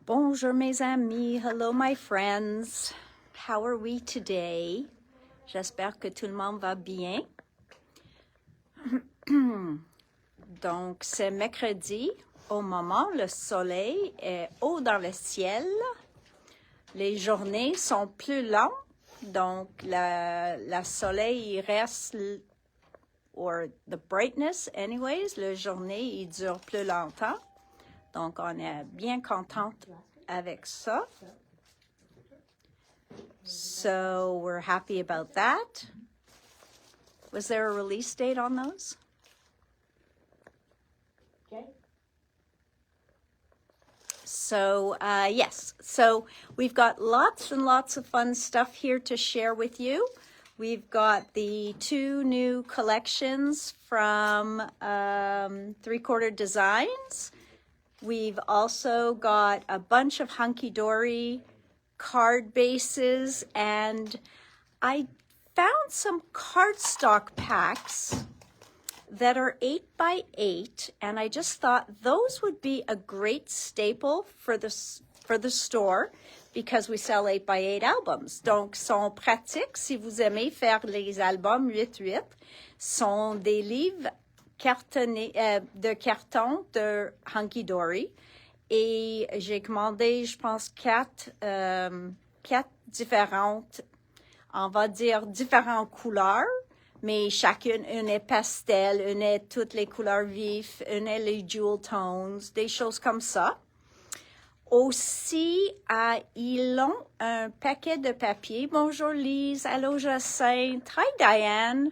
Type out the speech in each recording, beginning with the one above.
Bonjour mes amis, hello my friends. How are we today? J'espère que tout le monde va bien. Donc, c'est mercredi. Au moment, le soleil est haut dans le ciel. Les journées sont plus longues. Donc, la soleil il reste, or the brightness anyways, la journée il dure plus longtemps. Donc, on est bien contente avec ça. So, we're happy about that. Was there a release date on those? Okay. So, yes. So, we've got lots and lots of fun stuff here to share with you. We've got the 2 new collections from 3/4 Designs. We've also got a bunch of hunky-dory card bases, and I found some cardstock packs that are 8x8, and I just thought those would be a great staple for the store because we sell 8x8 albums. Donc, sont pratiques si vous aimez faire les albums 8x8. Sont des livres cartonnés, de carton de hunky-dory. Et j'ai commandé, je pense, 4 différentes, on va dire, différentes couleurs. Mais chacune, une est pastel, une est toutes les couleurs vives, une est les jewel tones, des choses comme ça. Aussi, ils ont un paquet de papier. Bonjour Lise, allô Jacinthe, hi Diane.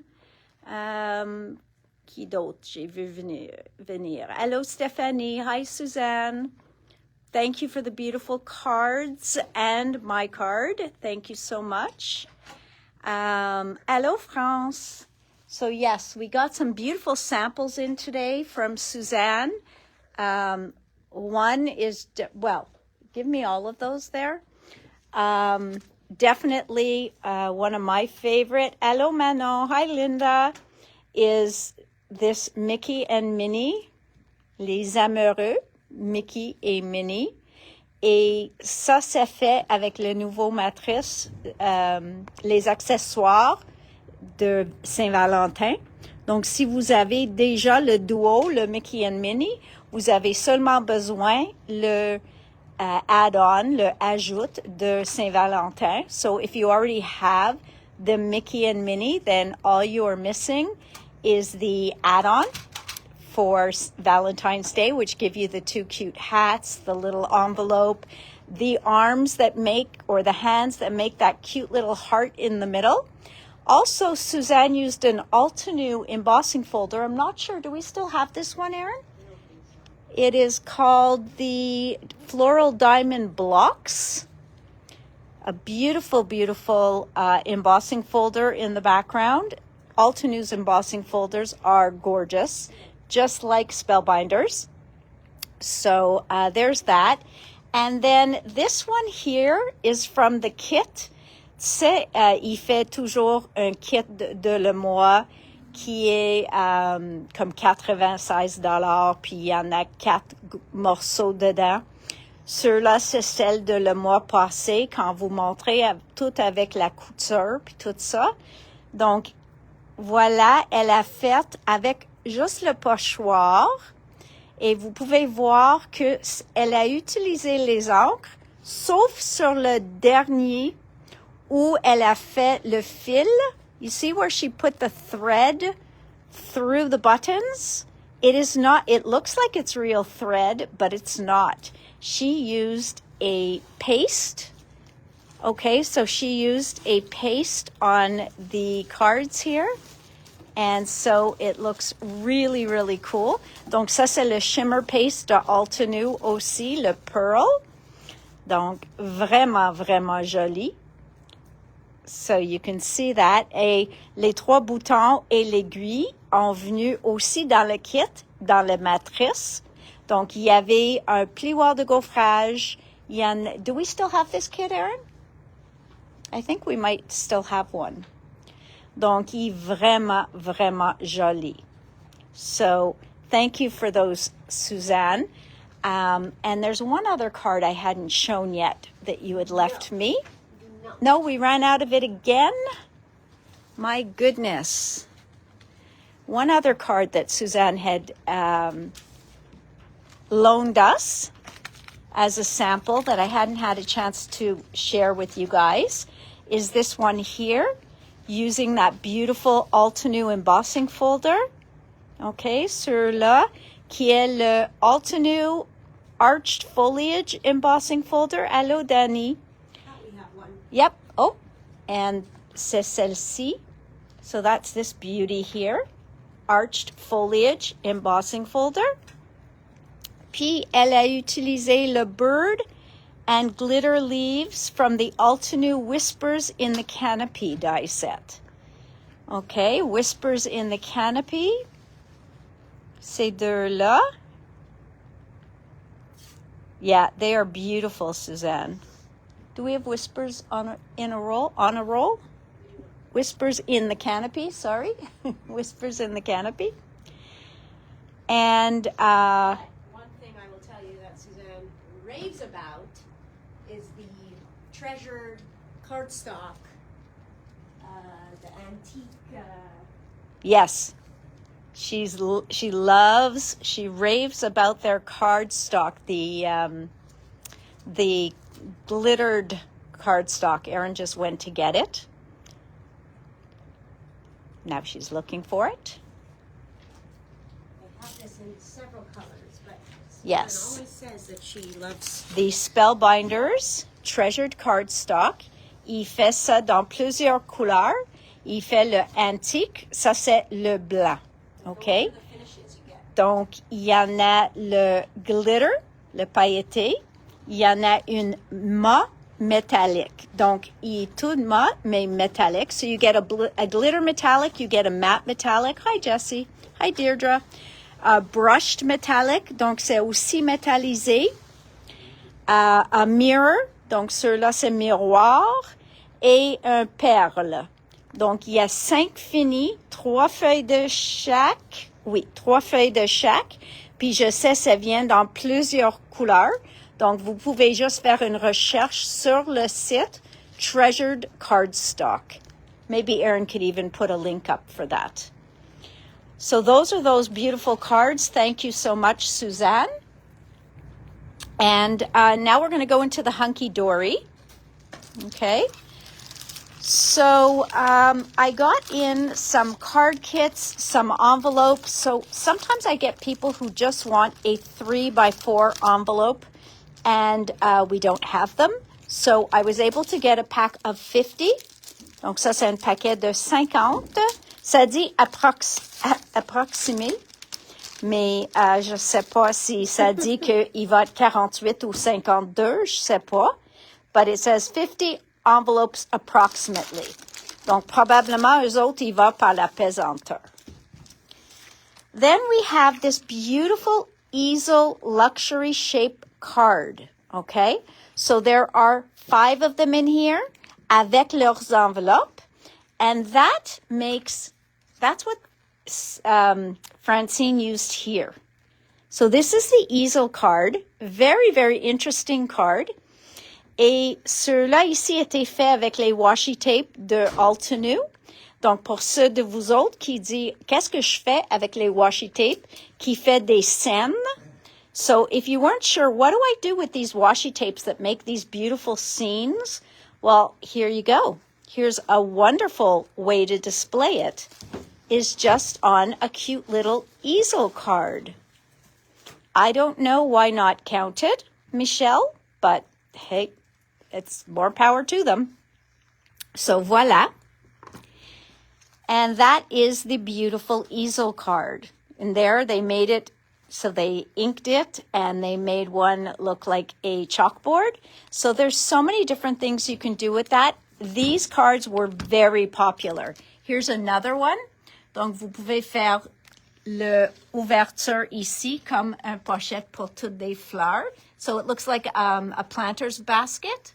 Qui d'autre j'ai vu venir? Allô Stéphanie, hi Suzanne. Thank you for the beautiful cards and my card. Thank you so much. Hello, France. So, yes, we got some beautiful samples in today from Suzanne. One is, well, give me all of those there. Definitely one of my favorite. Hello, Manon. Hi, Linda. Is this Mickey and Minnie, les amoureux, Mickey et Minnie. Et ça, c'est fait avec le nouveau matrice, les accessoires de Saint-Valentin. Donc, si vous avez déjà le duo, le Mickey and Minnie, vous avez seulement besoin le add-on, le ajout de Saint-Valentin. So, if you already have the Mickey and Minnie, then all you are missing is the add-on for Valentine's Day, which give you the 2 cute hats, the little envelope, the arms that make, or the hands that make that cute little heart in the middle. Also, Suzanne used an Altenew embossing folder. I'm not sure, do we still have this one, Erin? It is called the Floral Diamond Blocks. A beautiful, beautiful embossing folder in the background. Altenew's embossing folders are gorgeous, just like Spellbinders. So there's that. And then this one here is from the kit. C'est, il fait toujours un kit de le mois qui est comme $96, puis il y en a 4 morceaux dedans. Ceux-là, c'est celle de le mois passé, quand vous montrez tout avec la couture, puis tout ça. Donc, voilà, elle a fait avec juste le pochoir. Et vous pouvez voir que elle a utilisé les encres, sauf sur le dernier où elle a fait le fil. You see where she put the thread through the buttons? It is not, it looks like it's real thread, but it's not. She used a paste. Okay, so she used a paste on the cards here. And so it looks really, really cool. Donc ça, c'est le shimmer paste de Altenew aussi, le pearl. Donc vraiment, vraiment joli. So you can see that. Et les 3 boutons et l'aiguille ont venu aussi dans le kit, dans la matrice. Donc il y avait un plioir de gaufrage. Do we still have this kit, Erin? I think we might still have one. Donc, il est vraiment, vraiment joli. So, thank you for those, Suzanne. And there's one other card I hadn't shown yet that you had left me. No, we ran out of it again. My goodness. One other card that Suzanne had loaned us as a sample that I hadn't had a chance to share with you guys is this one here, using that beautiful Altenew embossing folder. Okay, sur là, qui est le Altenew Arched Foliage embossing folder. Hello, Danny. We have one. Yep. Oh, and c'est celle-ci. So that's this beauty here. Arched Foliage embossing folder. Puis, elle a utilisé le bird and glitter leaves from the Altenew Whispers in the Canopy die set. Okay, Whispers in the Canopy. Ces deux-là. Yeah, they are beautiful, Suzanne. Do we have whispers on a roll? Whispers in the Canopy, sorry. Whispers in the Canopy. And one thing I will tell you that Suzanne raves about is the treasured cardstock, the antique. yes, she raves about their cardstock, the glittered cardstock. Erin just went to get it. Now she's looking for it. They have this in several colors, but Yes. Suzanne always says that she loves The Spellbinders Treasured Cardstock. Il fait ça dans plusieurs couleurs. Il fait le antique, ça c'est le blanc. OK? the finishes you get. Donc, il y en a le glitter, le pailleté. Il y en a une mat metallic. Donc, il est tout mat, mais metallic. So you get a glitter metallic, you get a matte metallic. Hi, Jessie. Hi, Deirdre. Brushed metallic, donc c'est aussi métallisé. Un mirror, donc ceux-là c'est miroir. Et un perle. Donc, il y a 5 finis, 3 feuilles de chaque. Oui, 3 feuilles de chaque. Puis je sais, ça vient dans plusieurs couleurs. Donc, vous pouvez juste faire une recherche sur le site Treasured Cardstock. Maybe Erin could even put a link up for that. So those are those beautiful cards. Thank you so much, Suzanne. And now we're going to go into the hunky-dory. Okay. So I got in some card kits, some envelopes. So sometimes I get people who just want a 3x4 envelope, and we don't have them. So I was able to get a pack of 50. Donc ça, c'est un paquet de 50. Ça dit approximé, mais je sais pas si ça dit qu'il va être 48 ou 52, je sais pas. But it says 50 envelopes approximately. Donc, probablement, eux autres, ils vont par la pesanteur. Then we have this beautiful easel luxury shape card, okay? So there are 5 of them in here avec leurs enveloppes, and that's what Francine used here. So this is the easel card. Very, very interesting card. Et ceux-là ici étaient faits avec les washi tape de Altenew. Donc, pour ceux de vous autres qui disent, qu'est-ce que je fais avec les washi tape, qui fait des scènes? So, if you weren't sure, what do I do with these washi tapes that make these beautiful scenes? Well, here you go. Here's a wonderful way to display it, is just on a cute little easel card. I don't know why not counted, Michelle, but hey, it's more power to them. So voila. And that is the beautiful easel card. And there they made it, so they inked it and they made one look like a chalkboard. So there's so many different things you can do with that. These cards were very popular. Here's another one. Donc vous pouvez faire l'ouverture ici comme un pochette pour toutes des fleurs. So it looks like a planter's basket.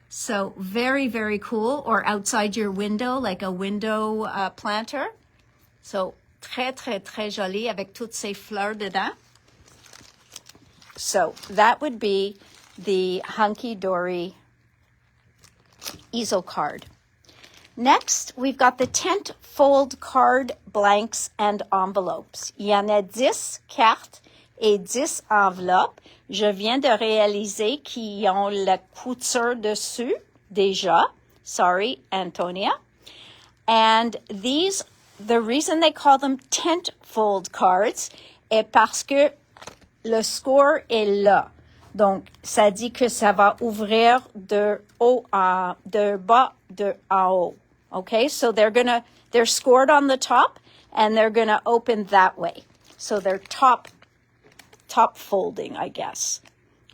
So very, very cool. Or outside your window, like a window planter. So très, très, très joli avec toutes ces fleurs dedans. So that would be the hunky-dory easel card. Next, we've got the tent fold card blanks and envelopes. Il y en a 10 cartes et 10 enveloppes. Je viens de réaliser qu'ils ont la couture dessus déjà. Sorry, Antonia. And these, the reason they call them tent fold cards est parce que le score est là. Donc, ça dit que ça va ouvrir de bas en haut. Okay, so they're scored on the top and they're gonna open that way. So they're top folding, I guess.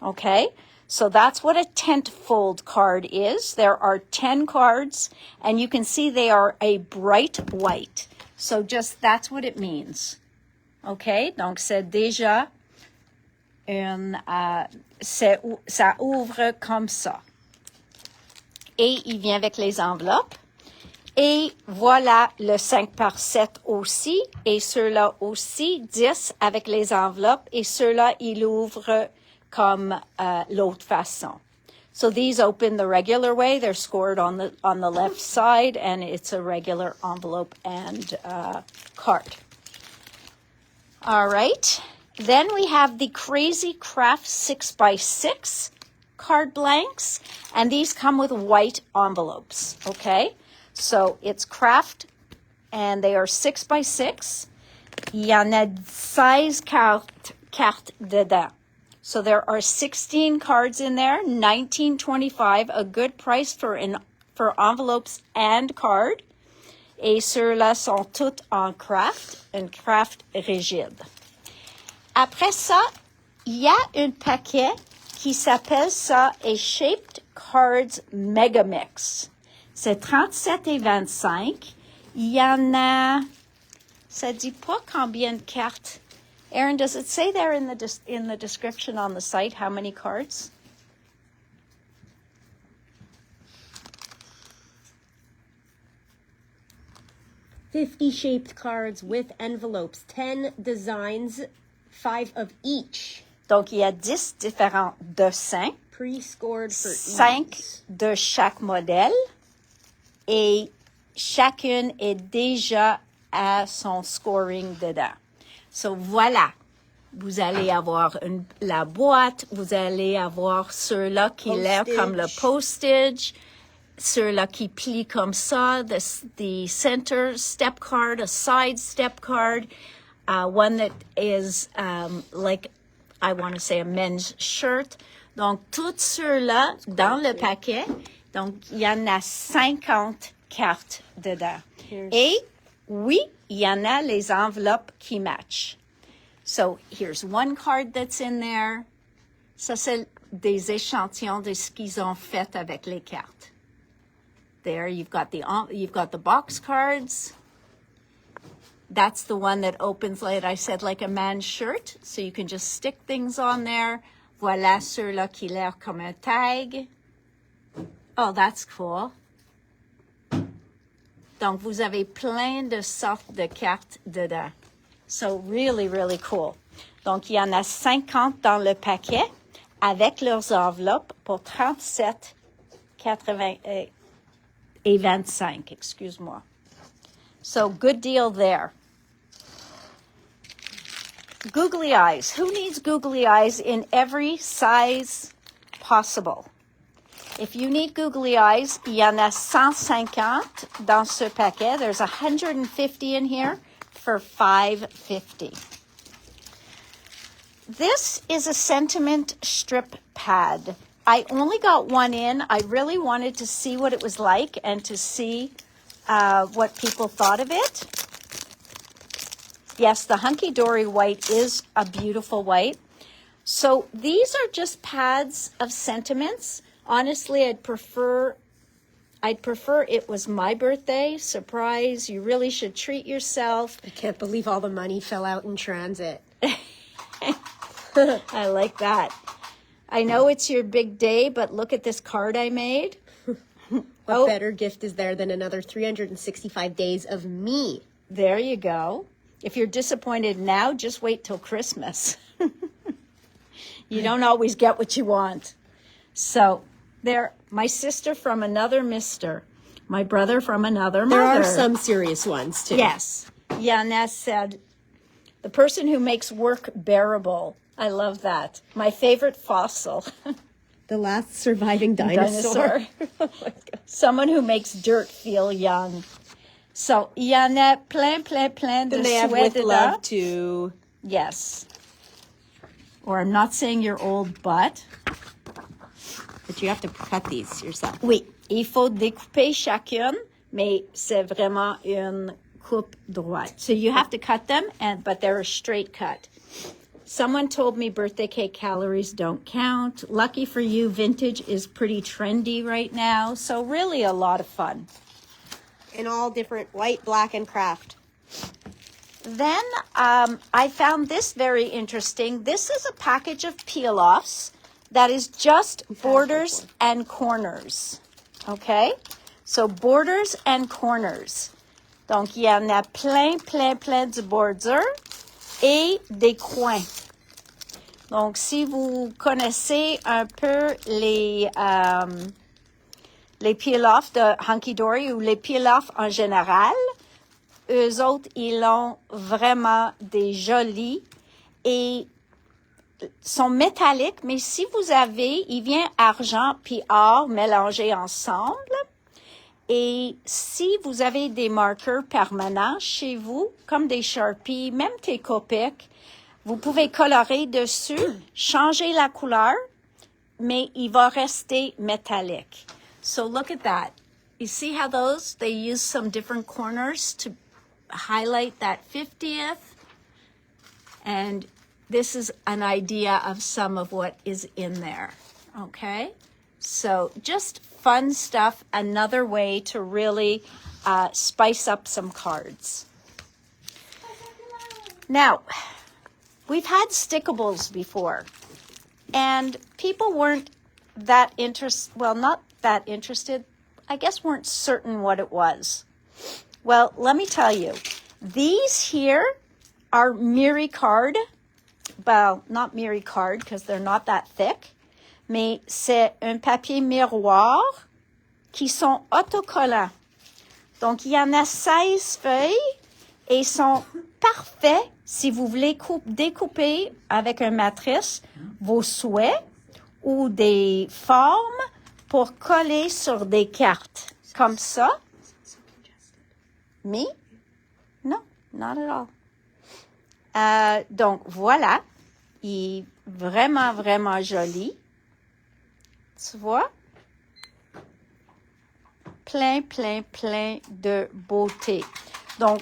Okay, so that's what a tent fold card is. There are 10 cards and you can see they are a bright white. So just, that's what it means. Okay, donc c'est déjà ça ouvre comme ça. Et il vient avec les enveloppes. Et voilà le 5 par 7 aussi. Et ceux-là aussi, 10 avec les enveloppes. Et ceux-là, il ouvre comme l'autre façon. So these open the regular way. They're scored on the left side. And it's a regular envelope and card. All right. Then we have the Crazy Craft 6x6 card blanks, and these come with white envelopes, okay? So it's craft, and they are 6x6. Il y en a 16 cartes dedans. So there are 16 cards in there, $19.25, a good price for envelopes and card. Et ceux-là sont toutes en craft, un craft rigide. Après ça, il y a un paquet qui s'appelle ça a Shaped Cards Mega Mix. C'est 37 et 25. Il y en a, ça dit pas combien de cartes. Erin, does it say there in the description on the site how many cards? $50 shaped cards with envelopes, 10 designs, 5 of each. Donc, il y a 10 différents dessins. Pre-scored for 5 each. de chaque modèle. Et chacune est déjà à son scoring dedans. So, voilà. Vous allez avoir la boîte. Vous allez avoir ceux-là qui l'air comme le postage. Ceux-là qui plient comme ça. The center step card, a side step card. One that is like, I want to say a men's shirt. Donc, tous ceux-là dans le paquet. Donc, il y en a 50 cartes dedans. Et oui, il y en a les enveloppes qui matchent. So, here's one card that's in there. Ça, c'est des échantillons de ce qu'ils ont fait avec les cartes. There, you've got the box cards. That's the one that opens, like I said, like a man's shirt. So you can just stick things on there. Voilà ceux-là qui l'air comme un tag. Oh, that's cool. Donc, vous avez plein de sortes de cartes dedans. So, really, really cool. Donc, il y en a 50 dans le paquet avec leurs enveloppes pour 37, 80 et 25, excuse-moi. So, good deal there. Googly eyes. Who needs googly eyes in every size possible? If you need googly eyes, il y en a 150 dans ce paquet. There's 150 in here for $5.50. This is a sentiment strip pad. I only got one in. I really wanted to see what it was like and to see what people thought of it. Yes, the hunky-dory white is a beautiful white. So these are just pads of sentiments. Honestly, I'd prefer it was my birthday. Surprise, you really should treat yourself. I can't believe all the money fell out in transit. I like that. I know it's your big day, but look at this card I made. What better gift is there than another 365 days of me? There you go. If you're disappointed now, just wait till Christmas. You don't always get what you want. So there, my sister from another mister, my brother from another mother. There are some serious ones too. Yes. Yana said, the person who makes work bearable. I love that. My favorite fossil. The last surviving dinosaur. Oh my God. Someone who makes dirt feel young. So, il y en a plein de Then they have souhaits with dedans. love too. Yes. Or I'm not saying you're old, but. But you have to cut these yourself. Oui, il faut découper chacune, mais c'est vraiment une coupe droite. So you have to cut them, but they're a straight cut. Someone told me birthday cake calories don't count. Lucky for you, vintage is pretty trendy right now. So really a lot of fun. In all different white, black, and craft. Then I found this very interesting. This is a package of peel-offs that is just borders and corners. Okay? So borders and corners. Donc, il y en a plein de borders et des coins. Donc, si vous connaissez un peu les peel-offs de Hunky Dory ou les peel-offs en général, eux autres, ils ont vraiment des jolis et sont métalliques, mais si vous avez, il vient argent puis or mélangés ensemble. Et si vous avez des marqueurs permanents chez vous, comme des Sharpies, même des Copics, vous pouvez colorer dessus, changer la couleur, mais il va rester métallique. So look at that. You see how those, they use some different corners to highlight that 50th. And this is an idea of some of what is in there. Okay? So just fun stuff, another way to really spice up some cards. Now, we've had stickables before, and people weren't that not that interested, I guess weren't certain what it was. Well, let me tell you, these here are Miricard. Well, not Miricard because they're not that thick, mais c'est un papier miroir qui sont autocollants. Donc, il y en a 16 feuilles et sont parfaits si vous voulez découper avec une matrice vos souhaits ou des formes pour coller sur des cartes. Comme ça. Me? No, not at all. Donc, voilà. Il est vraiment, vraiment joli. Tu vois? Plein de beauté. Donc,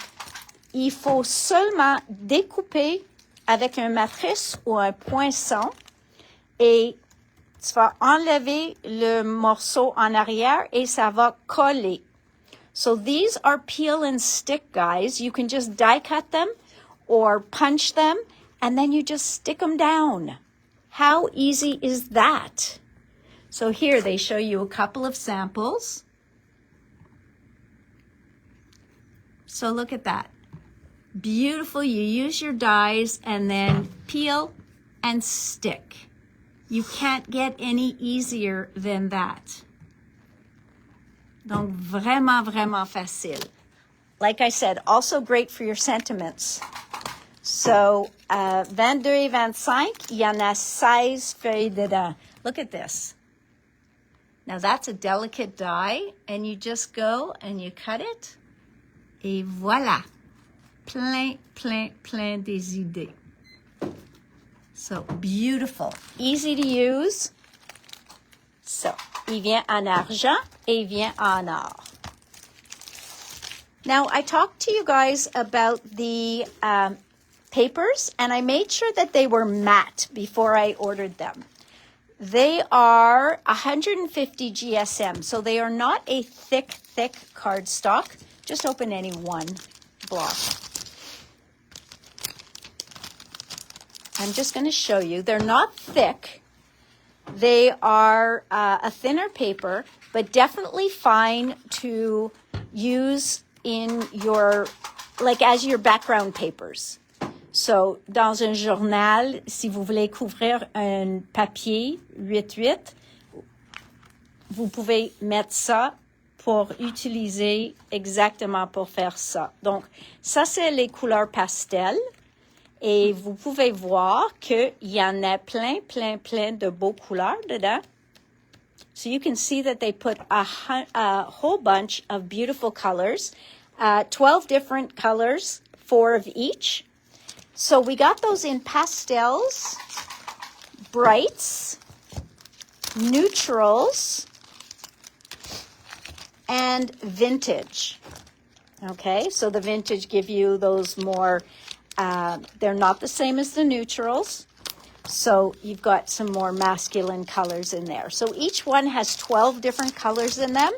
il faut seulement découper avec une matrice ou un poinçon et tu vas enlever le morceau en arrière et ça va coller. So these are peel and stick, guys. You can just die cut them or punch them and then you just stick them down. How easy is that? So here they show you a couple of samples. So look at that. Beautiful. You use your dies and then peel and stick. You can't get any easier than that. Donc, vraiment, vraiment facile. Like I said, also great for your sentiments. So, 22 et 25, il y en a 16 feuilles dedans. Look at this. Now, that's a delicate die, and you just go and you cut it. Et voilà. Plein des idées. So, beautiful. Easy to use. So, il vient en argent et il vient en or. Now, I talked to you guys about the papers, and I made sure that they were matte before I ordered them. They are 150 GSM, so they are not a thick cardstock. Just open any one block. I'm just going to show you. They're not thick. They are a thinner paper, but definitely fine to use in your, like as your background papers. So, dans un journal, si vous voulez couvrir un papier 8-8, vous pouvez mettre ça pour utiliser exactement pour faire ça. Donc, ça, c'est les couleurs pastel. Et vous pouvez voir qu'il y en a plein de beaux couleurs dedans. So you can see that they put a whole bunch of beautiful colors, 12 different colors, 4 of each. So we got those in pastels, brights, neutrals, and vintage. Okay, so the vintage give you those more, they're not the same as the neutrals. So you've got some more masculine colors in there. So each one has 12 different colors in them.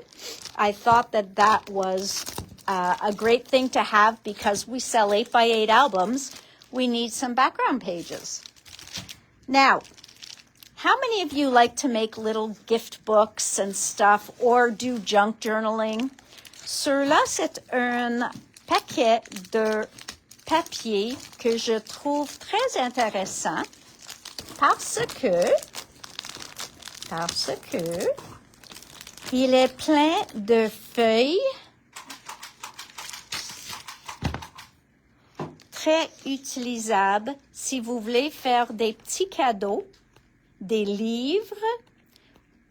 I thought that was a great thing to have because we sell 8x8 albums. We need some background pages. Now, how many of you like to make little gift books and stuff or do junk journaling? Ceux-là, c'est un paquet de papier que je trouve très intéressant parce que il est plein de feuilles très utilisables si vous voulez faire des petits cadeaux, des livres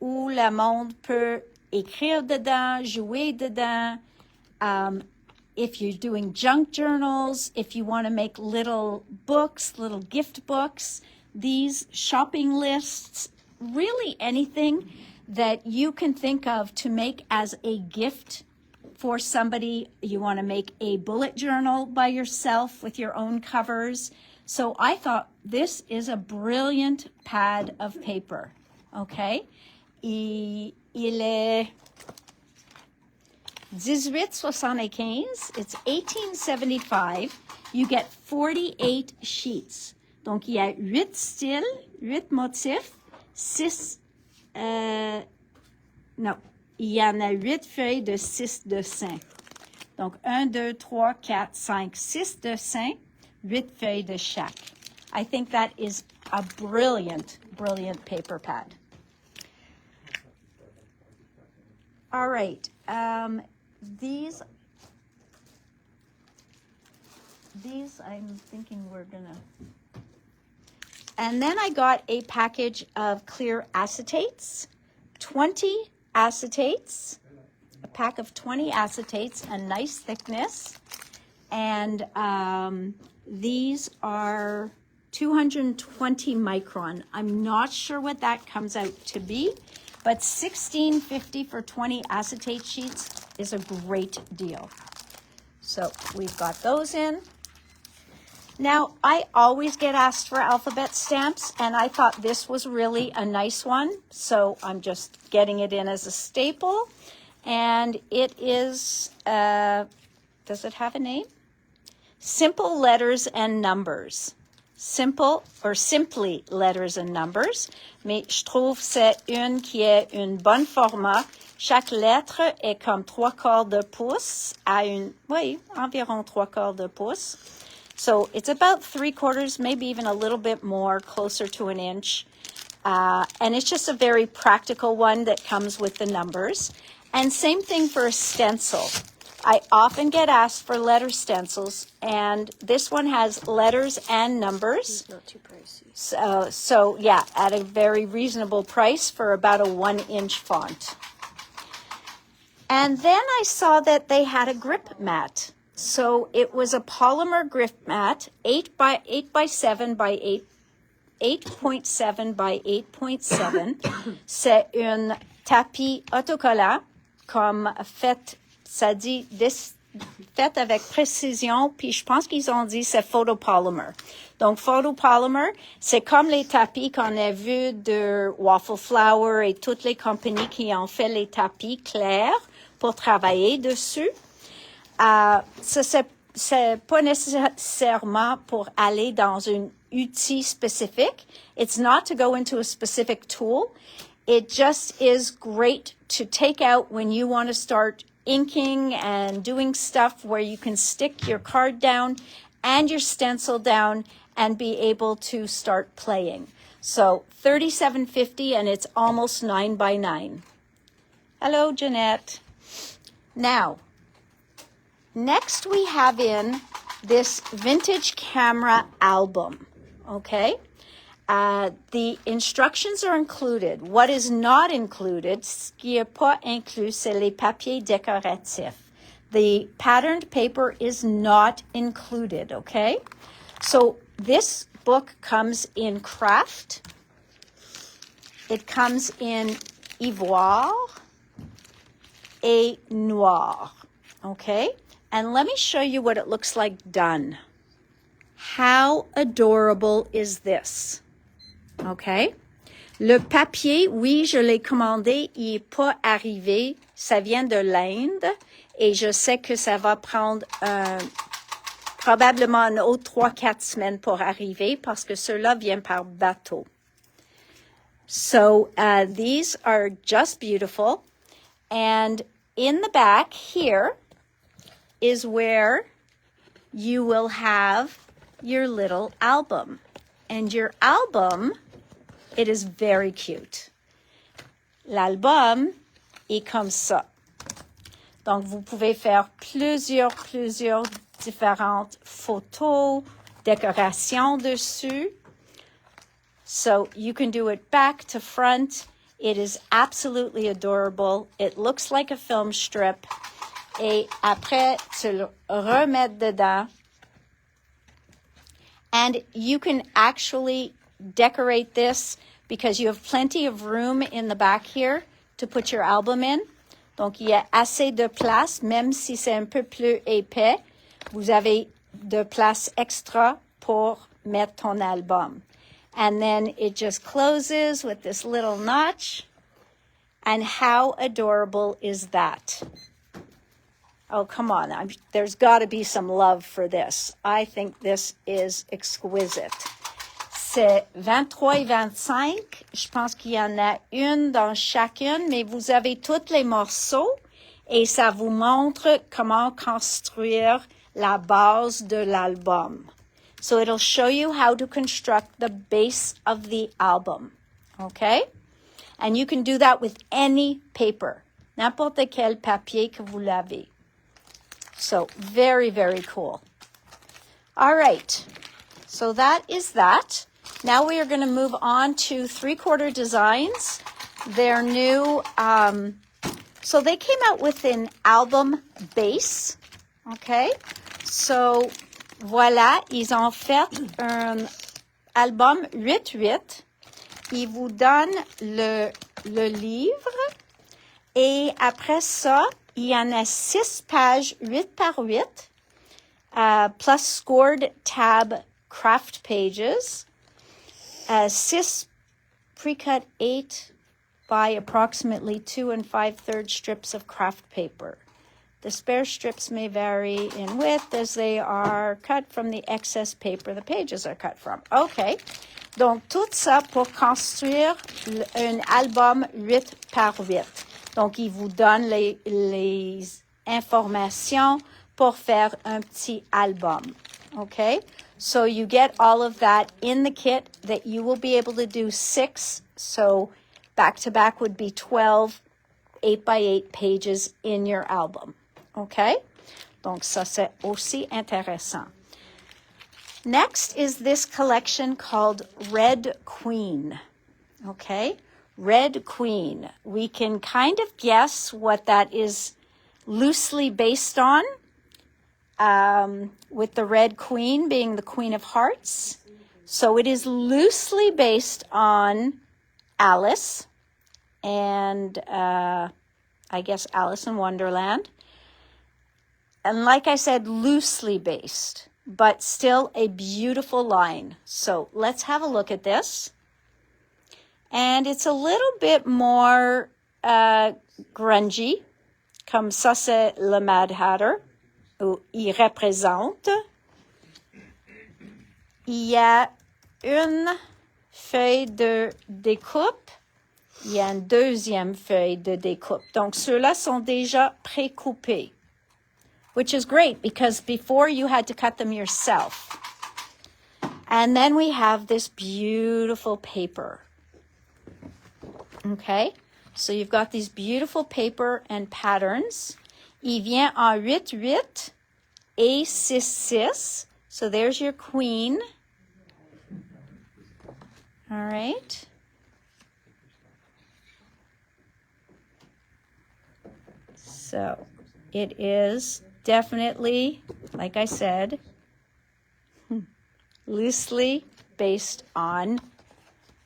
où le monde peut écrire dedans, jouer dedans. If you're doing junk journals, if you want to make little books, little gift books, these shopping lists, really anything that you can think of to make as a gift for somebody. You want to make a bullet journal by yourself with your own covers. So I thought this is a brilliant pad of paper, okay? Il est 1875. It's 1875. You get 48 sheets. Donc, il y a 8 styles, 8 motifs, 6... non, il y en a 8 feuilles de 6 dessins. Donc, 1, 2, 3, 4, 5, 6 dessins, 8 feuilles de chaque. I think that is a brilliant paper pad. All right. These I'm thinking we're gonna... And then I got a package of clear acetates, 20 acetates, a pack of 20 acetates, a nice thickness. And these are 220 micron. I'm not sure what that comes out to be, but $16.50 for 20 acetate sheets is a great deal. So we've got those in. Now, I always get asked for alphabet stamps, and I thought this was really a nice one, so I'm just getting it in as a staple. And it is, does it have a name? Simple Letters and Numbers. Simple, or Simply Letters and Numbers. Mais je trouve c'est une qui est une bonne format. Chaque lettre est comme 3/4 de pouce à environ 3/4 de pouce. So it's about 3/4, maybe even a little bit more, closer to an inch. And it's just a very practical one that comes with the numbers. And same thing for a stencil. I often get asked for letter stencils, and this one has letters and numbers. It's not too pricey. So yeah, at a very reasonable price for about a 1-inch font. And then I saw that they had a grip mat. So it was a polymer grip mat, 8x7 by 8.7 by 8.7. C'est un tapis autocollant, comme fait, ça dit fait avec précision, puis je pense qu'ils ont dit c'est photopolymer. Donc photopolymer, c'est comme les tapis qu'on a vus de Waffle Flower et toutes les compagnies qui ont fait les tapis clairs pour travailler dessus. Ça, c'est pas nécessairement pour aller dans un outil specific. It's not to go into a specific tool. It just is great to take out when you want to start inking and doing stuff where you can stick your card down and your stencil down and be able to start playing. So $37.50 and it's almost 9 by 9. Hello, Jeanette. Now, next we have in this vintage camera album, okay? The instructions are included. What is not included, ce qui n'est pas inclus, c'est les papiers décoratifs. The patterned paper is not included, okay? So this book comes in craft. It comes in ivoire et noir, okay? And let me show you what it looks like done. How adorable is this? Okay? Le papier, oui, je l'ai commandé, il n'est pas arrivé. Ça vient de l'Inde et je sais que ça va prendre probablement un autre 3-4 semaines pour arriver parce que cela vient par bateau. So these are just beautiful. And in the back here is where you will have your little album. And your album, it is very cute. L'album est comme ça. Donc, vous pouvez faire plusieurs différentes photos, décorations dessus. So you can do it back to front. It is absolutely adorable. It looks like a film strip. Et après, tu le remets dedans. And you can actually decorate this because you have plenty of room in the back here to put your album in. Donc, il y a assez de place, même si c'est un peu plus épais. Vous avez de place extra pour mettre ton album. And then it just closes with this little notch. And how adorable is that? Oh, come on. There's got to be some love for this. I think this is exquisite. C'est 23 et 25. Je pense qu'il y en a une dans chacune, mais vous avez tous les morceaux et ça vous montre comment construire la base de l'album. So it'll show you how to construct the base of the album. Okay? And you can do that with any paper. N'importe quel papier que vous l'avez. So very, very cool. All right. So that is that. Now we are going to move on to 3/4 designs. They're new. So they came out with an album base. Okay. So voilà, ils ont fait un album 8/8. Ils vous donnent le livre. Et après ça, il y en a 6 pages, 8 par 8, plus scored tab craft pages, 6 pre-cut 8 by approximately 2 5/3 strips of craft paper. The spare strips may vary in width as they are cut from the excess paper the pages are cut from. OK. Donc, tout ça pour construire un album 8 par 8. Donc, il vous donne les informations pour faire un petit album. Okay? So you get all of that in the kit that you will be able to do 6. So back to back would be 12 8x8 pages in your album. Okay? Donc, ça, c'est aussi intéressant. Next is this collection called Red Queen. Okay? Red Queen. We can kind of guess what that is loosely based on, with the Red Queen being the Queen of Hearts. So it is loosely based on Alice and I guess Alice in Wonderland. And like I said, loosely based, but still a beautiful line. So let's have a look at this. And it's a little bit more grungy, comme ça c'est le Mad Hatter, où il représente. Il y a une feuille de découpe, il y a une deuxième feuille de découpe. Donc ceux-là sont déjà précoupés. which is great because before you had to cut them yourself. And then we have this beautiful paper. Okay, so you've got these beautiful paper and patterns. Il vient en 8-8 et 6-6. So there's your queen. All right. So it is definitely, like I said, loosely based on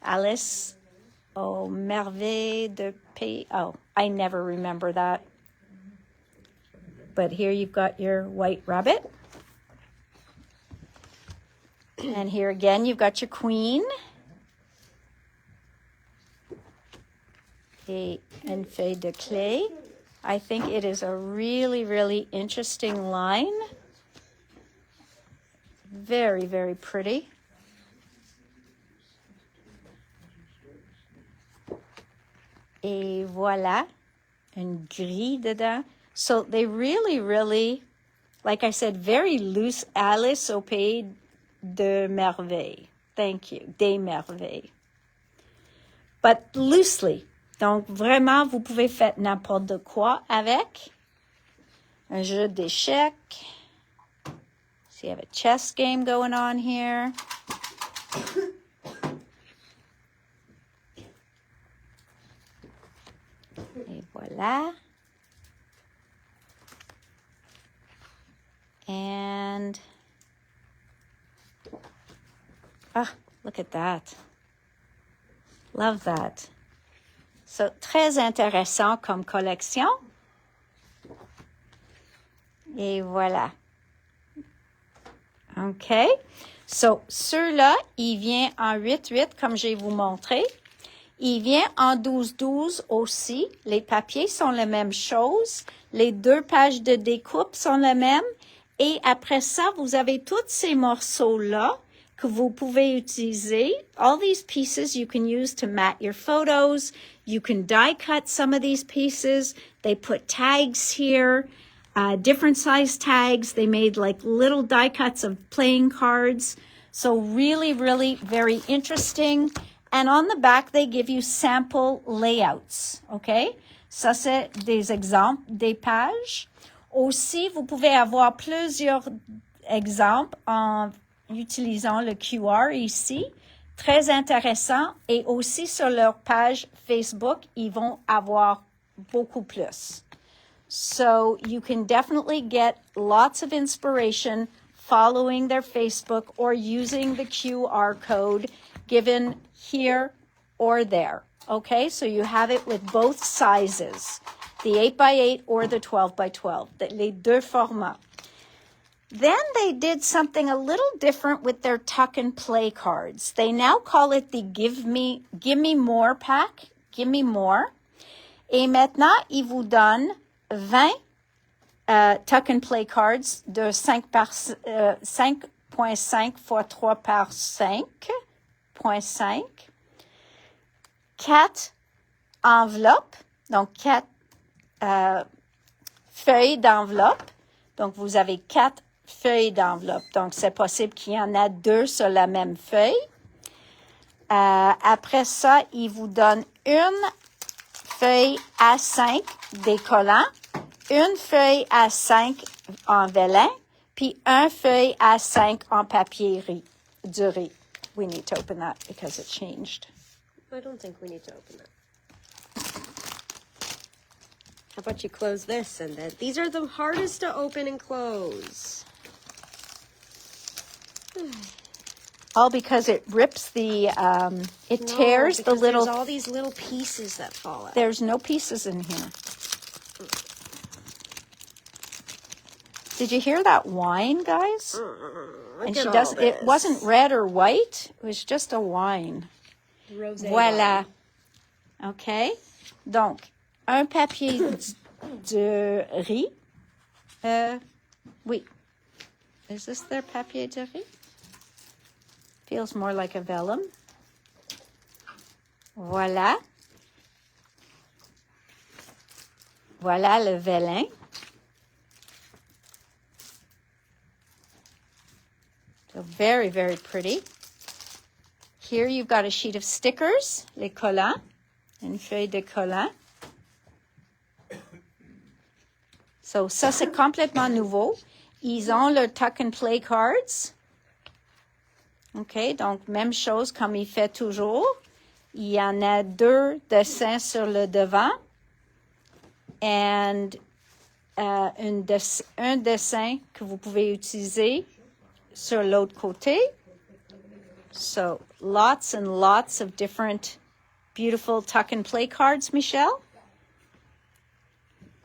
Alice aux Merveilles de Pays. Oh, I never remember that. But here you've got your white rabbit. And here again, you've got your queen. Et une feuille de clé. I think it is a really, really interesting line. Very, very pretty. Et voilà, une grille dedans. So they really, really, like I said, very loose Alice au Pays de Merveilles. Thank you, des Merveilles. But loosely. Donc, vraiment, vous pouvez faire n'importe de quoi avec. Un jeu d'échecs. So you have a chess game going on here. Et voilà. And, look at that. Love that. So, très intéressant comme collection. Et voilà. OK. So, ceux-là, il vient en 8-8, comme je vais vous montrer. Il vient en 12-12 aussi. Les papiers sont la même chose. Les 2 pages de découpe sont les mêmes. Et après ça, vous avez tous ces morceaux-là que vous pouvez utiliser. All these pieces you can use to mat your photos. You can die cut some of these pieces. They put tags here, different size tags. They made like little die cuts of playing cards. So really, really very interesting. And on the back, they give you sample layouts. OK? Ça, c'est des exemples des pages. Aussi, vous pouvez avoir plusieurs exemples en utilisant le QR ici. Très intéressant. Et aussi sur leur page Facebook, ils vont avoir beaucoup plus. So you can definitely get lots of inspiration following their Facebook or using the QR code given here or there. Okay, so you have it with both sizes, the 8x8 or the 12x12, les deux formats. Then they did something a little different with their tuck and play cards. They now call it the Give Me More pack. Give me more. Et maintenant, ils vous donnent 20 tuck and play cards de 5.5 x 3 par 5.5. 4 enveloppes, donc 4 feuilles d'enveloppe. Donc, vous avez 4 feuilles d'enveloppe. Donc, c'est possible qu'il y en a 2 sur la même feuille. Après ça, il vous donne une feuille A5 décollant, une feuille A5 en vélin, puis une feuille A5 en papier du riz. We need to open that because it changed. I don't think we need to open that. How about you close this and then? These are the hardest to open and close. All because it rips the, it tears the little... there's all these little pieces that fall out. There's no pieces in here. Did you hear that whine, guys? And she doesn't, it wasn't red or white. It was just a whine. Rosé Voilà. OK. Donc, un papier de riz. Oui. Is this their papier de riz? Feels more like a vellum. Voilà. Voilà le vélin. So very, very pretty. Here you've got a sheet of stickers, les collants, une feuille de collant. So ça, c'est complètement nouveau. Ils ont leur tuck and play cards. OK, donc même chose comme il fait toujours. Il y en a 2 dessins sur le devant. And un dessin que vous pouvez utiliser sur l'autre côté. So lots and lots of different beautiful tuck and play cards, Michelle.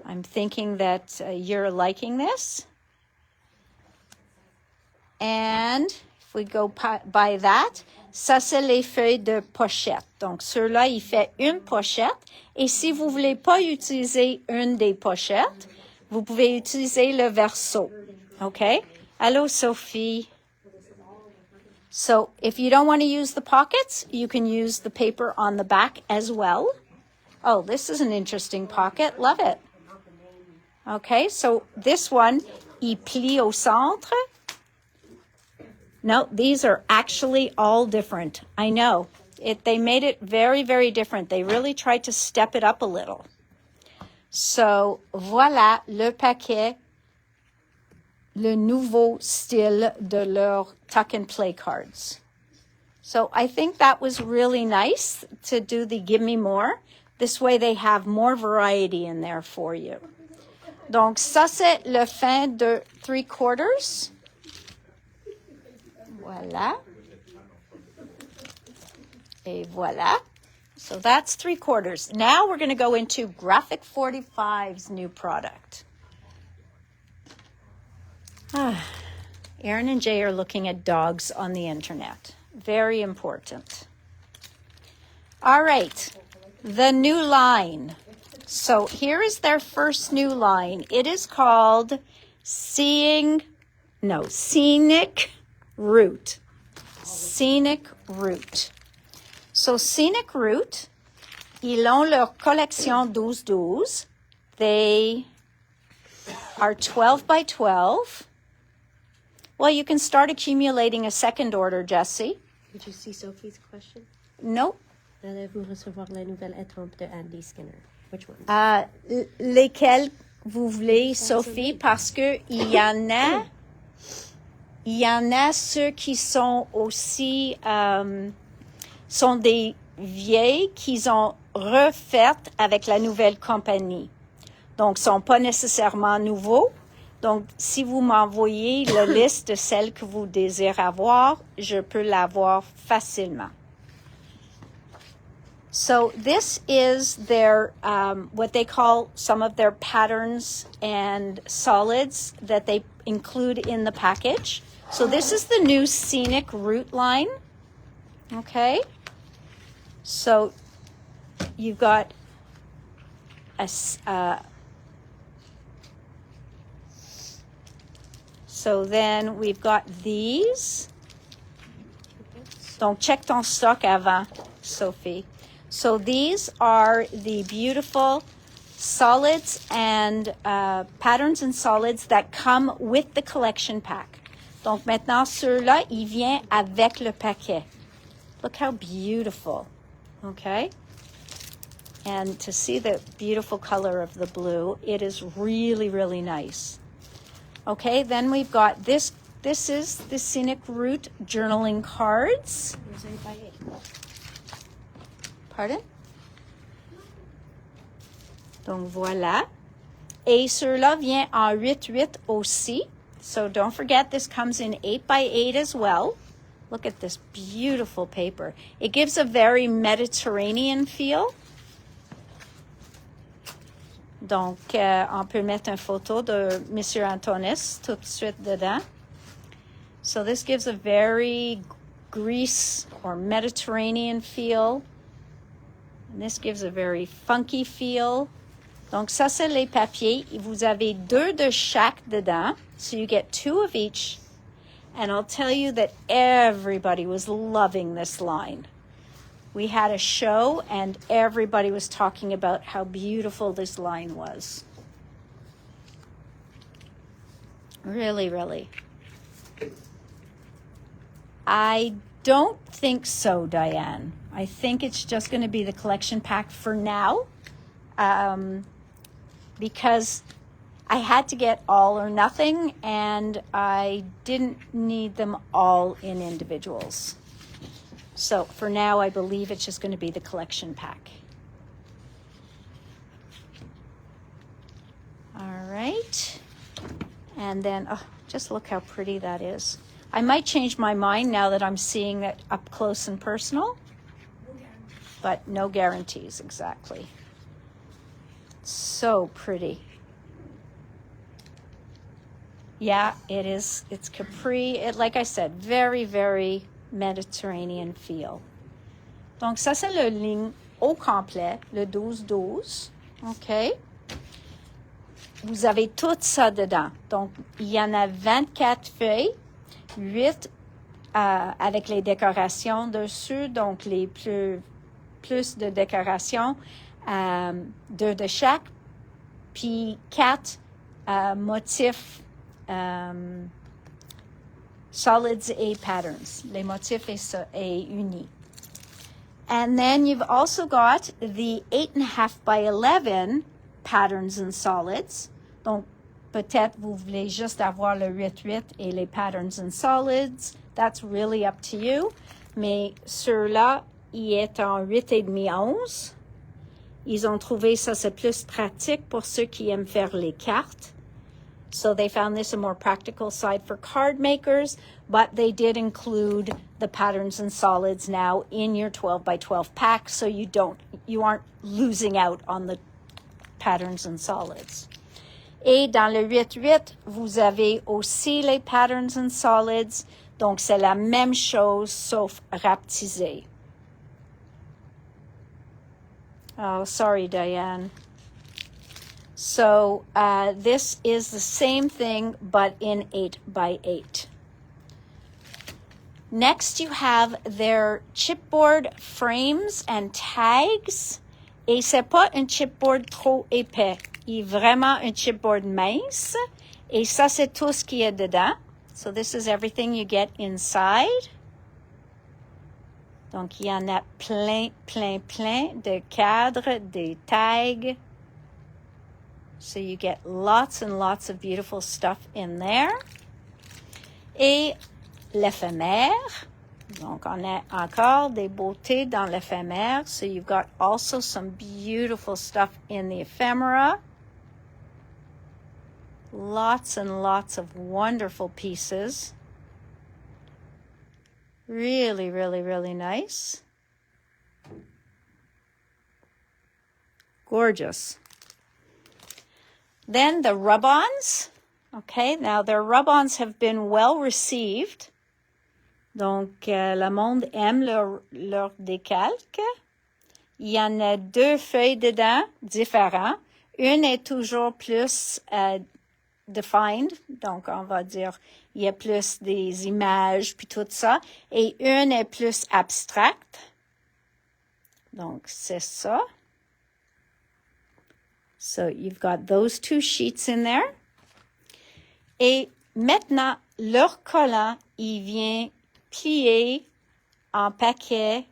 I'm thinking that you're liking this. And if we go by that, ça c'est les feuilles de pochette. Donc ceux-là, il fait une pochette. Et si vous voulez pas utiliser une des pochettes, vous pouvez utiliser le verso. Okay? Hello, Sophie. So if you don't want to use the pockets, you can use the paper on the back as well. Oh, this is an interesting pocket. Love it. Okay, so this one, il plie au centre. No, these are actually all different. I know. They made it very, very different. They really tried to step it up a little. So, voilà le paquet, le nouveau style de leur tuck and play cards. So I think that was really nice to do the Give Me More. This way they have more variety in there for you. Donc ça c'est le fin de 3/4. Voilà. Et voilà. So that's 3/4. Now we're going to go into Graphic 45's new product. Aaron and Jay are looking at dogs on the internet. Very important. All right. The new line. So here is their first new line. It is called Scenic Route. Scenic Route. So Scenic Route, ils ont leur collection 12-12. They are 12 by 12. Well, you can start accumulating a second order, Jessie. Did you see Sophie's question? Nope. Allez-vous recevoir la nouvelle étampe de Andy Skinner? Which one? Lesquels vous voulez, Sophie, parce que il y en a ceux qui sont aussi sont des vieilles qu'ils ont refaites avec la nouvelle compagnie. Donc, sont pas nécessairement nouveaux. Donc, si vous m'envoyez la liste de celles que vous désirez avoir, je peux l'avoir facilement. So this is their, what they call some of their patterns and solids that they include in the package. So this is the new Scenic Route line. Okay. So you've got so then we've got these. Donc check ton stock avant, Sophie. So these are the beautiful solids and patterns and solids that come with the collection pack. Donc maintenant, ceux-là, il vient avec le paquet. Look how beautiful, okay? And to see the beautiful color of the blue, it is really, really nice. Okay, then we've got this. This is the Scenic Route journaling cards. Pardon? Donc voilà. Et ceux-là viennent en 8-8 aussi. So don't forget, this comes in 8 by 8 as well. Look at this beautiful paper. It gives a very Mediterranean feel. Donc, on peut mettre une photo de Monsieur Antonis tout de suite dedans. So this gives a very Greece or Mediterranean feel. And this gives a very funky feel. Donc, ça, c'est les papiers. Vous avez 2 de chaque dedans. So you get 2 of each. And I'll tell you that everybody was loving this line. We had a show and everybody was talking about how beautiful this line was. Really, really. I don't think so, Diane. I think it's just going to be the collection pack for now, because I had to get all or nothing, and I didn't need them all in individuals. So for now, I believe it's just going to be the collection pack. All right. And then, oh, just look how pretty that is. I might change my mind now that I'm seeing it up close and personal. But no guarantees, exactly. So pretty. Yeah, it is. It's capri. Like I said, very, very Mediterranean feel. Donc, ça, c'est le ligne au complet, le 12-12. OK? Vous avez tout ça dedans. Donc, il y en a 24 feuilles, 8 avec les décorations dessus, donc les plus de décorations, 2 de chaque, puis 4 motifs solids et patterns. Les motifs est unis. And then you've also got the 8.5 by 11 patterns and solids. Donc, peut-être vous voulez juste avoir le 8-8 et les patterns and solids. That's really up to you. Mais ceux-là, il est en 8,5 à 11. Ils ont trouvé ça, c'est plus pratique pour ceux qui aiment faire les cartes. So they found this a more practical side for card makers, but they did include the patterns and solids now in your 12 by 12 pack, so you aren't losing out on the patterns and solids. Et dans le 8-8, vous avez aussi les patterns and solids, donc c'est la même chose sauf rapetissé. Oh, sorry, Diane. So this is the same thing, but in 8 by 8. Next, you have their chipboard frames and tags. Et c'est pas un chipboard trop épais. Il est vraiment un chipboard mince. Et ça, c'est tout ce qui est dedans. So this is everything you get inside. Donc, il y en a plein de cadres, des tags. So you get lots and lots of beautiful stuff in there. Et l'éphémère. Donc, on a encore des beautés dans l'éphémère. So you've got also some beautiful stuff in the ephemera. Lots and lots of wonderful pieces. Really, really, really nice. Gorgeous. Then the rub-ons. Okay, now their rub-ons have been well received. Donc, le monde aime leur décalque. Il y en a 2 feuilles dedans, différents. Une est toujours plus defined, donc on va dire, il y a plus des images puis tout ça. Et une est plus abstracte. Donc, c'est ça. So, you've got those 2 sheets in there. Et maintenant, leur collant, il vient plié en paquet.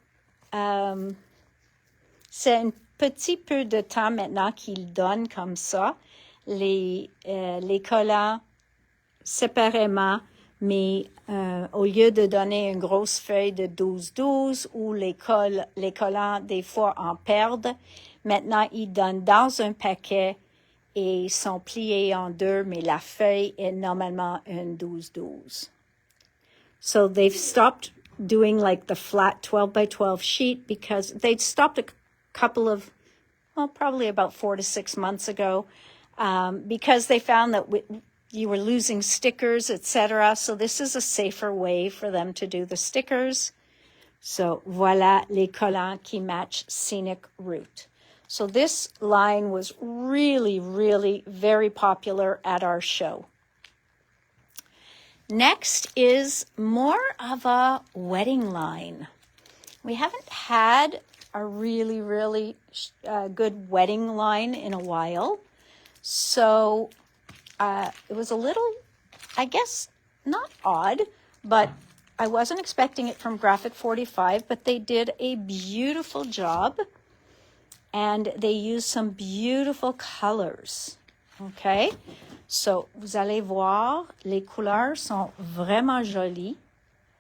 C'est un petit peu de temps maintenant qu'il donne comme ça, les collants séparément, mais au lieu de donner une grosse feuille de 12-12 où les collants des fois en perdent, maintenant ils donnent dans un paquet et sont pliés en 2, mais la feuille est normalement une 12-12. So they've stopped doing like the flat 12 by 12 sheet because they'd stopped a couple of, well, probably about 4 to 6 months ago, because they found that you were losing stickers, etc. So this is a safer way for them to do the stickers. So voilà les collants qui match Scenic Route. So this line was really, really very popular at our show. Next is more of a wedding line. We haven't had a really, really good wedding line in a while. So it was a little, I guess, not odd, but I wasn't expecting it from Graphic 45, but they did a beautiful job. And they used some beautiful colors. Okay? So, vous allez voir, les couleurs sont vraiment jolies.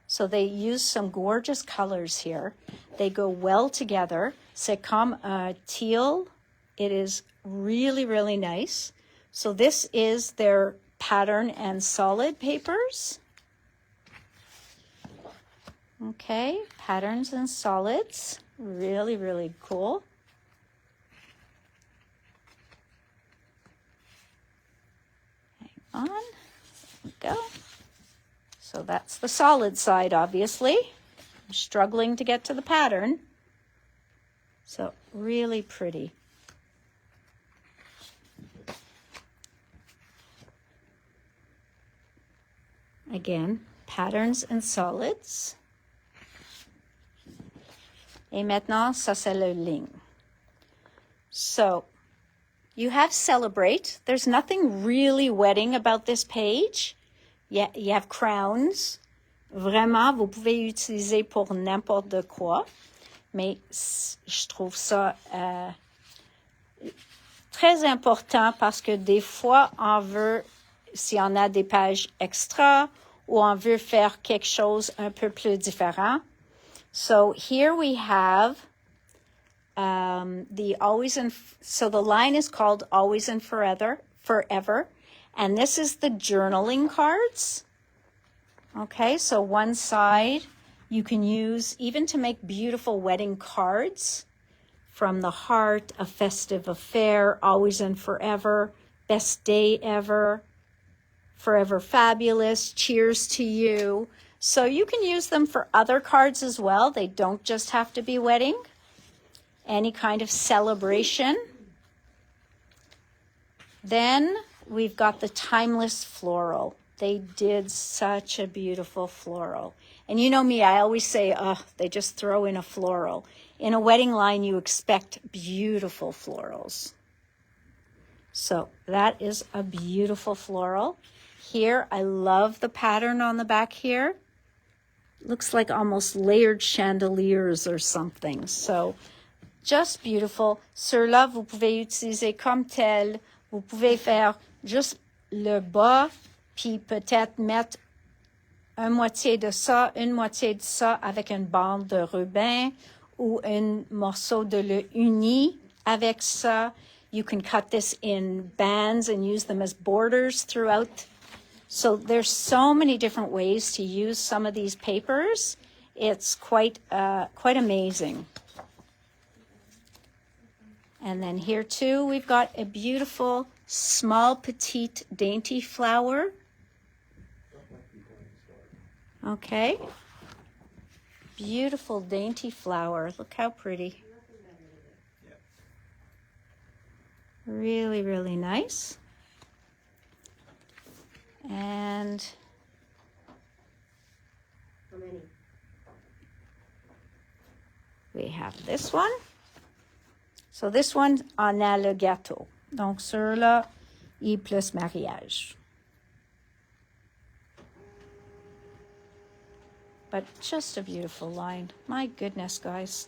So they use some gorgeous colors here. They go well together. C'est comme un teal. It is really, really nice. So this is their pattern and solid papers. Okay, patterns and solids. Really, really cool. Hang on. There we go. So that's the solid side, obviously. I'm struggling to get to the pattern. So really pretty. Again, patterns and solids. Et maintenant, ça c'est le ligne. So you have celebrate. There's nothing really wedding about this page. Yeah, you have crowns. Vraiment, vous pouvez utiliser pour n'importe quoi. Mais je trouve ça très important parce que des fois, on veut, si on a des pages extra ou on veut faire quelque chose un peu plus différent. So here we have the always and so the line is called Always and Forever. And this is the journaling cards. Okay, so one side you can use even to make beautiful wedding cards. From the heart, a festive affair, always and forever, best day ever, forever fabulous, cheers to you. So you can use them for other cards as well. They don't just have to be wedding. Any kind of celebration. Then we've got the timeless floral. They did such a beautiful floral. And you know me, I always say, they just throw in a floral. In a wedding line, you expect beautiful florals. So that is a beautiful floral. Here, I love the pattern on the back here. Looks like almost layered chandeliers or something. So just beautiful. Ceux-là, vous pouvez utiliser comme tel. Vous pouvez faire juste le bas, puis peut-être mettre un moitié de ça, une moitié de ça avec une bande de ruban ou un morceau de le uni avec ça. You can cut this in bands and use them as borders throughout. So there's so many different ways to use some of these papers. It's quite amazing. And then here too, we've got a beautiful, small, petite, dainty flower. Okay. Beautiful, dainty flower. Look how pretty. Really, really nice. And How many? we have this one. So this one, on a le gâteau. Donc, ceux-là, I plus mariage. But just a beautiful line. My goodness, guys.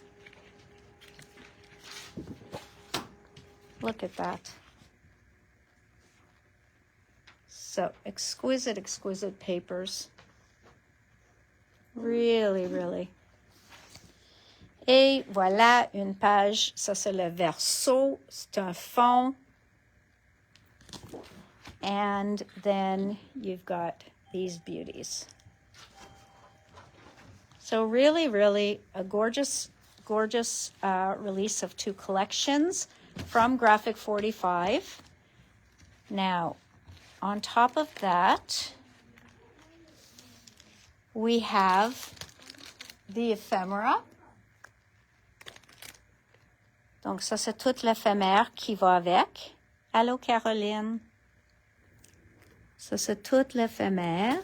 Look at that. So exquisite, exquisite papers. Really, really. Et voilà une page. Ça, c'est le verso. C'est un fond. And then you've got these beauties. So really, really a gorgeous, gorgeous release of two collections from Graphic 45. Now, on top of that, we have the ephemera. Donc, ça, c'est toute l'éphémère qui va avec. Allô, Caroline. Ça, c'est toute l'éphémère.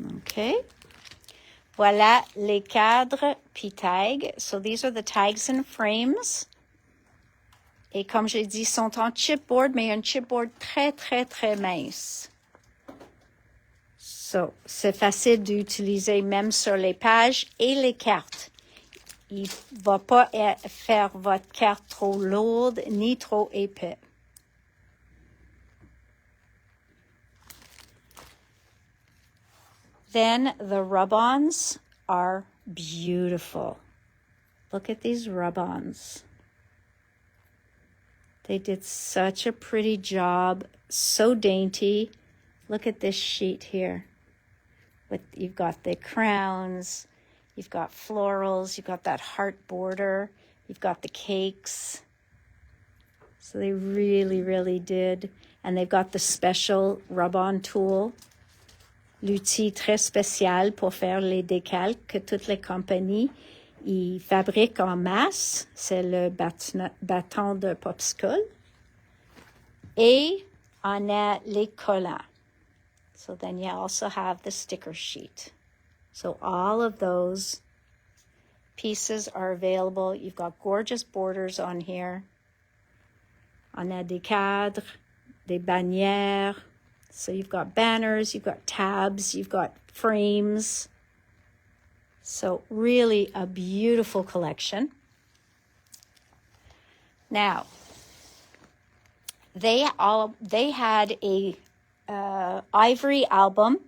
OK. Voilà les cadres puis tags. So, these are the tags and frames. Et comme j'ai dit, sont en chipboard, mais un chipboard très, très, très mince. So, c'est facile d'utiliser même sur les pages et les cartes. Il ne va pas faire votre carte trop lourde ni trop épais. Then the rub-ons are beautiful. Look at these rub-ons. They did such a pretty job, so dainty. Look at this sheet here. You've got the crowns, you've got florals, you've got that heart border, you've got the cakes. So they really, really did. And they've got the special rub-on tool. L'outil très spécial pour faire les décalques que toutes les compagnies ils fabriquent en masse. C'est le bâton de popsicle. Et on a les collants. So then you also have the sticker sheet. So all of those pieces are available. You've got gorgeous borders on here. On a des cadres, des bannières. So you've got banners, you've got tabs, you've got frames. So really a beautiful collection. Now, they had a ivory album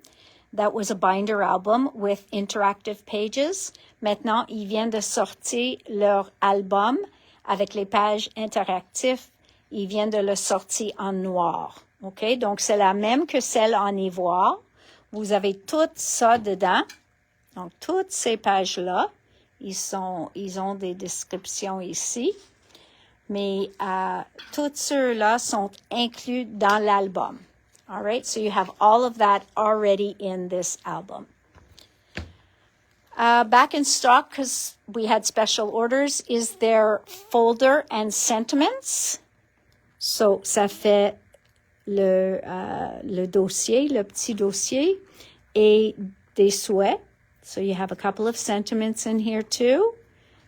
that was a binder album with interactive pages. Maintenant, ils viennent de sortir leur album avec les pages interactives. Ils viennent de le sortir en noir. OK? Donc, c'est la même que celle en ivoire. Vous avez tout ça dedans. Donc, toutes ces pages-là, ils ont des descriptions ici. Mais tous ceux-là sont inclus dans l'album. All right? So you have all of that already in this album. Back in stock, because we had special orders, is their folder and sentiments. So, ça fait le dossier, le petit dossier, et des souhaits. So you have a couple of sentiments in here too.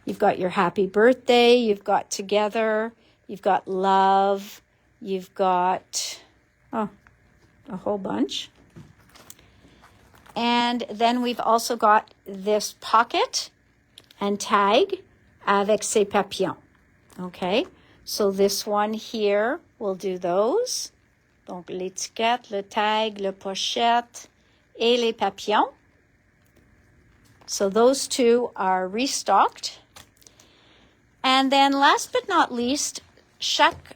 You've got your happy birthday, you've got together, you've got love, you've got, a whole bunch. And then we've also got this pocket and tag avec ses papillons. Okay, so this one here, we'll do those. Donc, l'étiquette, le tag, le pochette, et les papillons. So those two are restocked. And then last but not least, chaque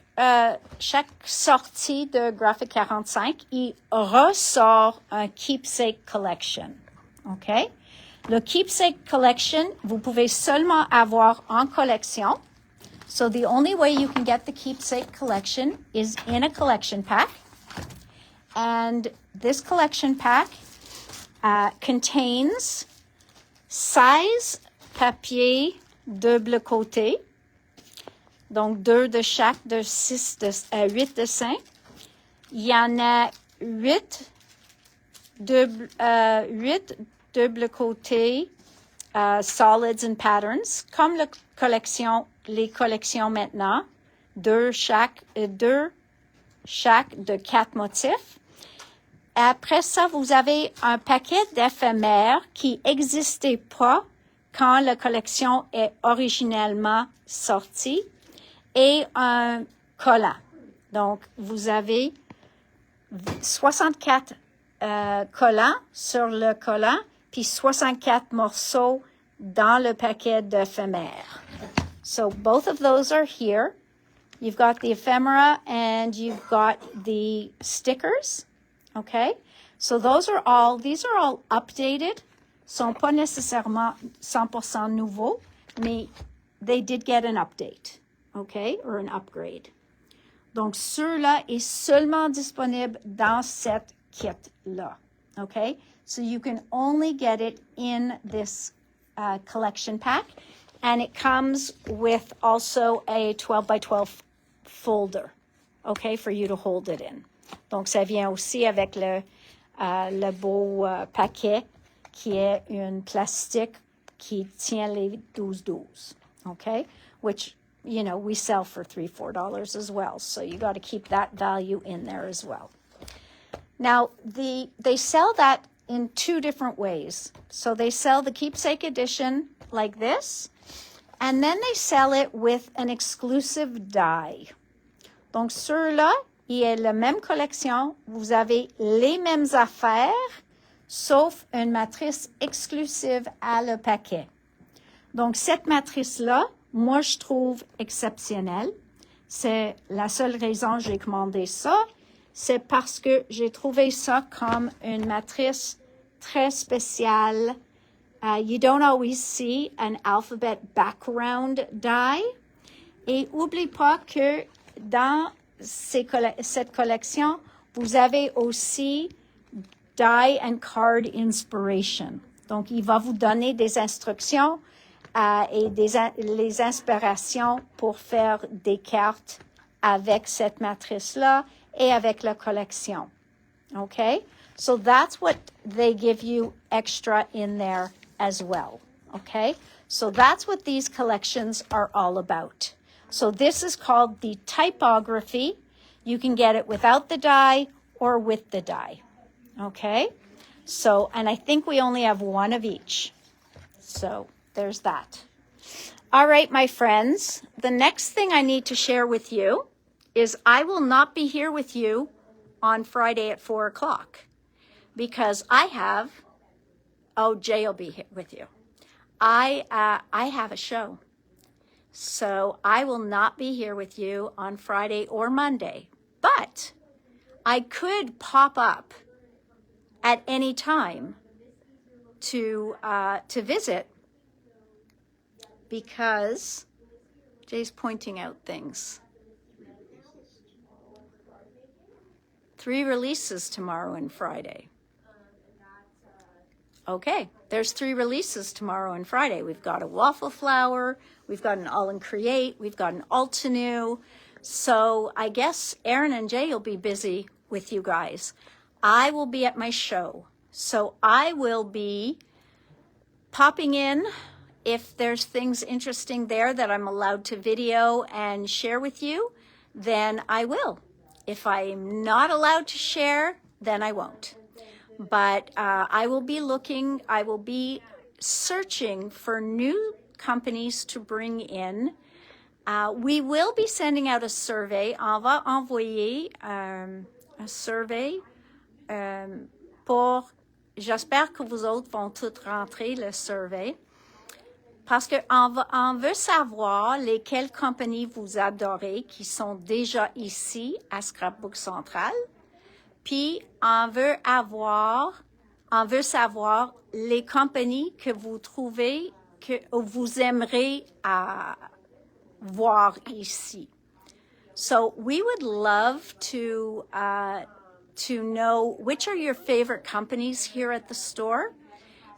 sortie de Graphic 45, il ressort un keepsake collection. OK? Le keepsake collection, vous pouvez seulement avoir en collection. So the only way you can get the keepsake collection is in a collection pack. And this collection pack contains 16 papiers double côté. Donc 2 de chaque, de 8 dessins. Il y en a 8 double côté solids and patterns, comme les collections maintenant, 2 chaque de 4 motifs. Après ça, vous avez un paquet d'éphémères qui n'existait pas quand la collection est originellement sortie et un collant. Donc, vous avez 64 collants sur le collant, puis 64 morceaux dans le paquet d'éphémères. So, both of those are here. You've got the ephemera and you've got the stickers. Okay? So these are all updated. Sont pas nécessairement 100% nouveaux, mais they did get an update. Okay? Or an upgrade. Donc, ceux-là est seulement disponible dans cette kit-là. Okay? So you can only get it in this collection pack. And it comes with also a 12 by 12 folder, okay, for you to hold it in. Donc, ça vient aussi avec le beau paquet qui est un plastique qui tient les 12, okay, which, you know, we sell for $3-4 as well. So you got to keep that value in there as well. Now, they sell that in two different ways. So they sell the keepsake edition like this, and then they sell it with an exclusive die. Donc, ceux-là, il y a la même collection. Vous avez les mêmes affaires, sauf une matrice exclusive à le paquet. Donc, cette matrice-là, moi, je trouve exceptionnelle. C'est la seule raison que j'ai commandé ça. C'est parce que j'ai trouvé ça comme une matrice très spéciale. You don't always see an alphabet background die. Et n'oublie pas que dans cette collection, vous avez aussi die and card inspiration. Donc, il va vous donner des instructions et les inspirations pour faire des cartes avec cette matrice-là et avec la collection. Okay? So that's what they give you extra in there as well. Okay? So that's what these collections are all about. So this is called the typography. You can get it without the die or with the die. Okay? So, and I think we only have one of each. So there's that. All right, my friends. The next thing I need to share with you is I will not be here with you on Friday at 4 o'clock because I have, Jay will be here with you. I have a show. So I will not be here with you on Friday or Monday, but I could pop up at any time to visit because Jay's pointing out things. 3 releases tomorrow and Friday. Okay, there's 3 releases tomorrow and Friday. We've got a waffle flower, we've got an all in create, we've got an Altenew. So I guess Aaron and Jay will be busy with you guys. I will be at my show. So I will be popping in if there's things interesting there that I'm allowed to video and share with you, then I will. If I'm not allowed to share, then I won't. But I will be searching for new companies to bring in. We will be sending out a survey. On va envoyer un survey j'espère que vous autres vont toutes rentrer le survey. Parce qu'on veut savoir lesquelles compagnies vous adorez qui sont déjà ici à Scrapbook Central. Puis, on veut savoir les compagnies que vous trouvez que vous aimeriez voir ici. So, we would love to know which are your favorite companies here at the store.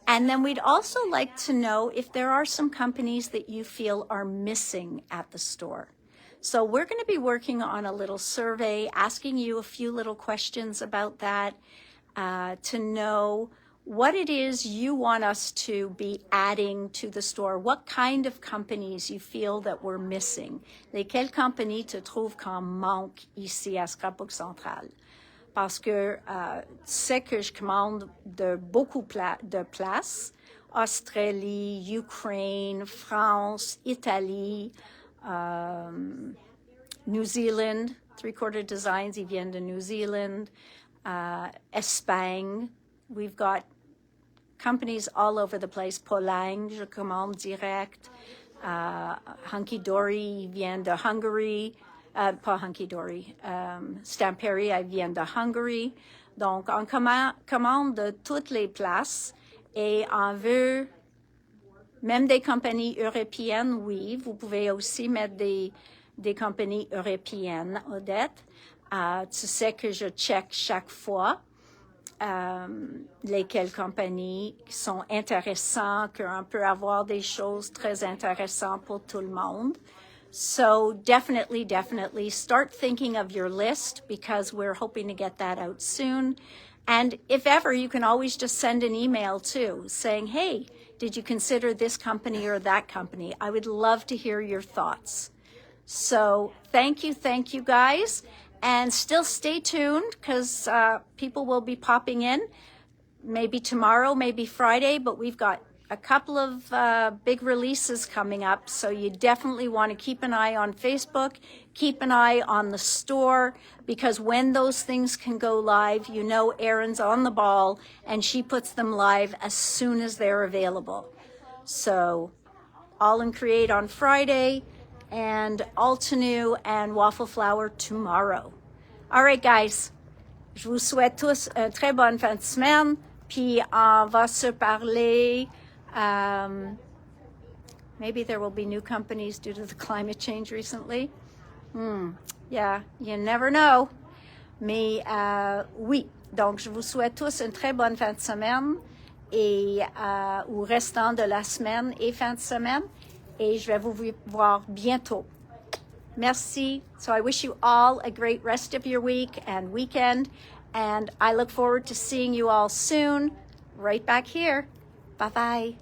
And then we'd also like to know if there are some companies that you feel are missing at the store. So we're going to be working on a little survey, asking you a few little questions about that, to know what it is you want us to be adding to the store, what kind of companies you feel that we're missing. Lesquelles compagnies te trouvent qu'on manque ici à Scrapbook Central? Parce que tu sais que je commande de beaucoup de places, Australie, Ukraine, France, Italie, New Zealand, 3/4 Designs, ils viennent de New Zealand, Espagne. We've got companies all over the place. Polagne, je commande direct. Hunky Dory, ils viennent de Hungary. Pas Hunky Dory. Stamperi, ils viennent de Hungary. Donc, on commande de toutes les places et on veut même des compagnies européennes, oui. Vous pouvez aussi mettre des compagnies européennes, Odette. Tu sais que je check chaque fois lesquelles compagnies sont intéressantes, qu'on peut avoir des choses très intéressantes pour tout le monde. So definitely start thinking of your list because we're hoping to get that out soon. And if ever, you can always just send an email too saying, hey, did you consider this company or that company? I would love to hear your thoughts. So thank you guys. And still stay tuned because people will be popping in. maybe tomorrow, maybe Friday, but we've got a couple of big releases coming up. So you definitely want to keep an eye on Facebook, keep an eye on the store, because when those things can go live, you know Erin's on the ball and she puts them live as soon as they're available. So All in Create on Friday and Altenew and Waffle Flower tomorrow. All right, guys. Je vous souhaite tous une très bonne fin de semaine. Puis on va se parler. Maybe there will be new companies due to the climate change recently. Yeah, you never know. Mais oui, donc je vous souhaite tous une très bonne fin de semaine et ou restant de la semaine et fin de semaine. Et je vais vous voir bientôt. Merci. So I wish you all a great rest of your week and weekend. And I look forward to seeing you all soon, right back here. Bye-bye.